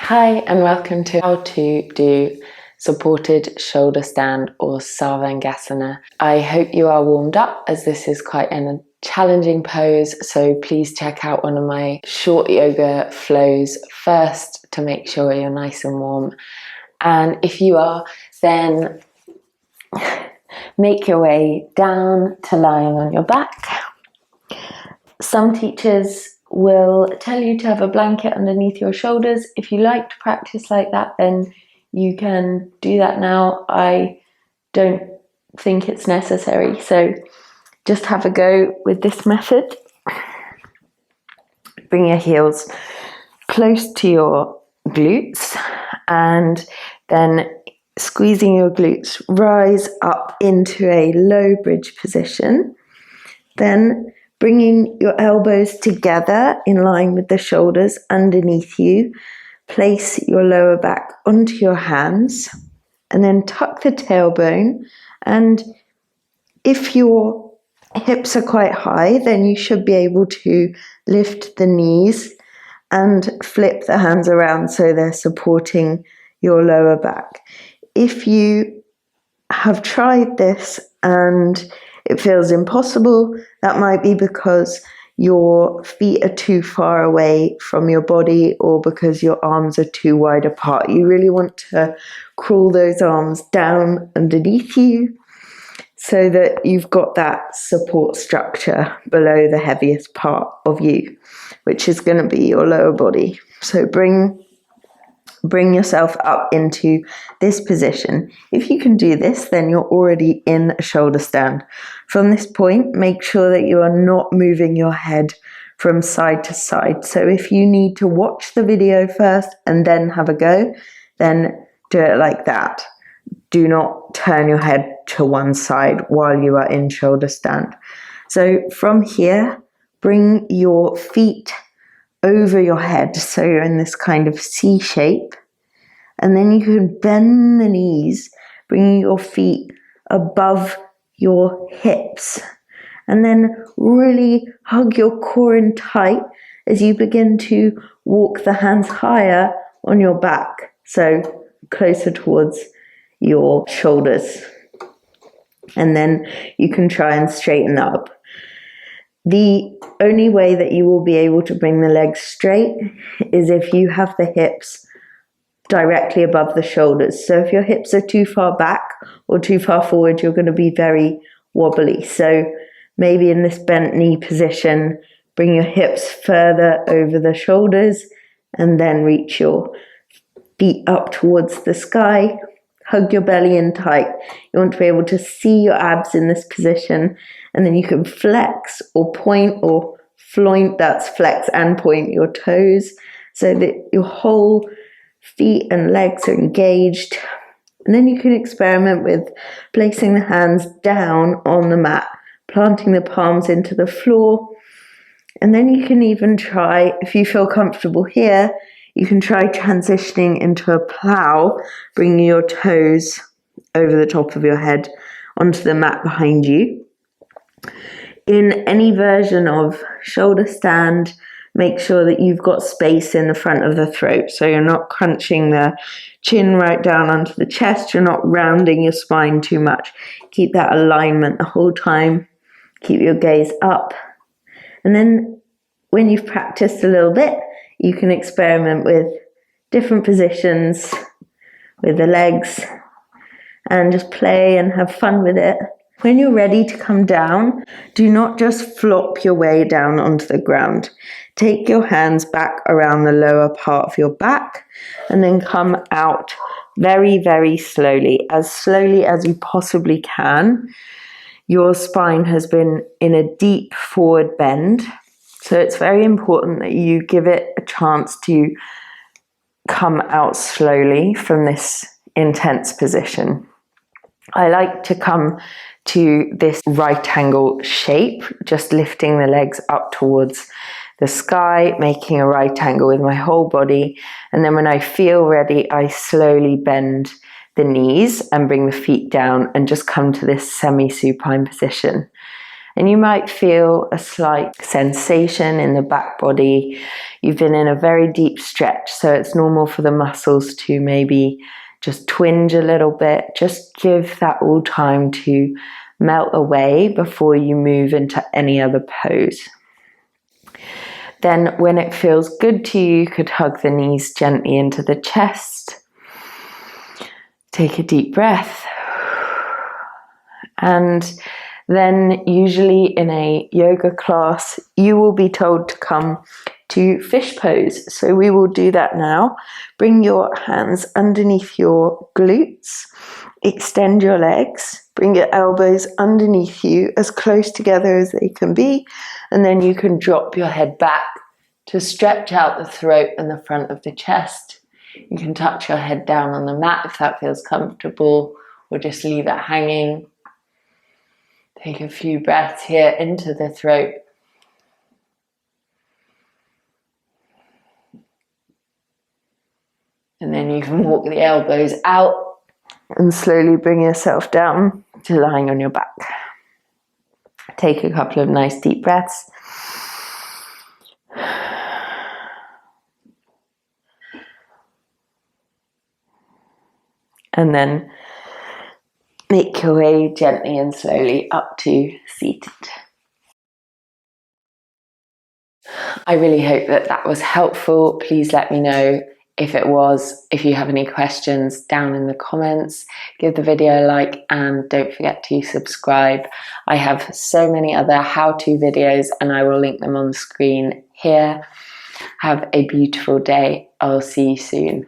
Hi and welcome to how to do supported shoulder stand or Sarvangasana. I hope you are warmed up as this is quite a challenging pose, so please check out one of my short yoga flows first to make sure you're nice and warm. And if you are, then make your way down to lying on your back. Some teachers will tell you to have a blanket underneath your shoulders. If you like to practice like that, then you can do that now. I don't think it's necessary, so just have a go with this method. Bring your heels close to your glutes and then squeezing your glutes, rise up into a low bridge position. Then bringing your elbows together in line with the shoulders underneath you. Place your lower back onto your hands and then tuck the tailbone. And if your hips are quite high, then you should be able to lift the knees and flip the hands around so they're supporting your lower back. If you have tried this and it feels impossible, that might be because your feet are too far away from your body or because your arms are too wide apart. You really want to crawl those arms down underneath you so that you've got that support structure below the heaviest part of you, which is going to be your lower body. So bring yourself up into this position. If you can do this, then you're already in a shoulder stand. From this point, make sure that you are not moving your head from side to side. So if you need to watch the video first and then have a go, then do it like that. Do not turn your head to one side while you are in shoulder stand. So from here, bring your feet over your head, so you're in this kind of C shape, and then you can bend the knees, bringing your feet above your hips, and then really hug your core in tight as you begin to walk the hands higher on your back, so closer towards your shoulders, and then you can try and straighten up. The only way that you will be able to bring the legs straight is if you have the hips directly above the shoulders. So if your hips are too far back or too far forward, you're going to be very wobbly. So maybe in this bent knee position, bring your hips further over the shoulders and then reach your feet up towards the sky. Hug your belly in tight. You want to be able to see your abs in this position, and then you can flex or point or floint, that's flex and point your toes so that your whole feet and legs are engaged. And then you can experiment with placing the hands down on the mat, planting the palms into the floor. And then you can even try, if you feel comfortable here, you can try transitioning into a plow, bringing your toes over the top of your head onto the mat behind you. In any version of shoulder stand, make sure that you've got space in the front of the throat, so you're not crunching the chin right down onto the chest, you're not rounding your spine too much. Keep that alignment the whole time. Keep your gaze up. And then when you've practiced a little bit, you can experiment with different positions with the legs and just play and have fun with it. When you're ready to come down, do not just flop your way down onto the ground. Take your hands back around the lower part of your back and then come out very, very slowly as you possibly can. Your spine has been in a deep forward bend, so it's very important that you give it a chance to come out slowly from this intense position. I like to come to this right angle shape, just lifting the legs up towards the sky, making a right angle with my whole body. And then when I feel ready, I slowly bend the knees and bring the feet down and just come to this semi-supine position. And you might feel a slight sensation in the back body. You've been in a very deep stretch, so it's normal for the muscles to maybe just twinge a little bit. Just give that all time to melt away before you move into any other pose. Then when it feels good to you, you could hug the knees gently into the chest. Take a deep breath. And then usually in a yoga class, you will be told to come to fish pose. So we will do that now. Bring your hands underneath your glutes. Extend your legs. Bring your elbows underneath you as close together as they can be. And then you can drop your head back to stretch out the throat and the front of the chest. You can touch your head down on the mat if that feels comfortable, or just leave it hanging. Take a few breaths here into the throat. And then you can walk the elbows out and slowly bring yourself down to lying on your back. Take a couple of nice deep breaths. And then make your way gently and slowly up to seated. I really hope that was helpful. Please let me know if it was. If you have any questions, down in the comments. Give the video a like and don't forget to subscribe. I have so many other how-to videos and I will link them on the screen here. Have a beautiful day. I'll see you soon.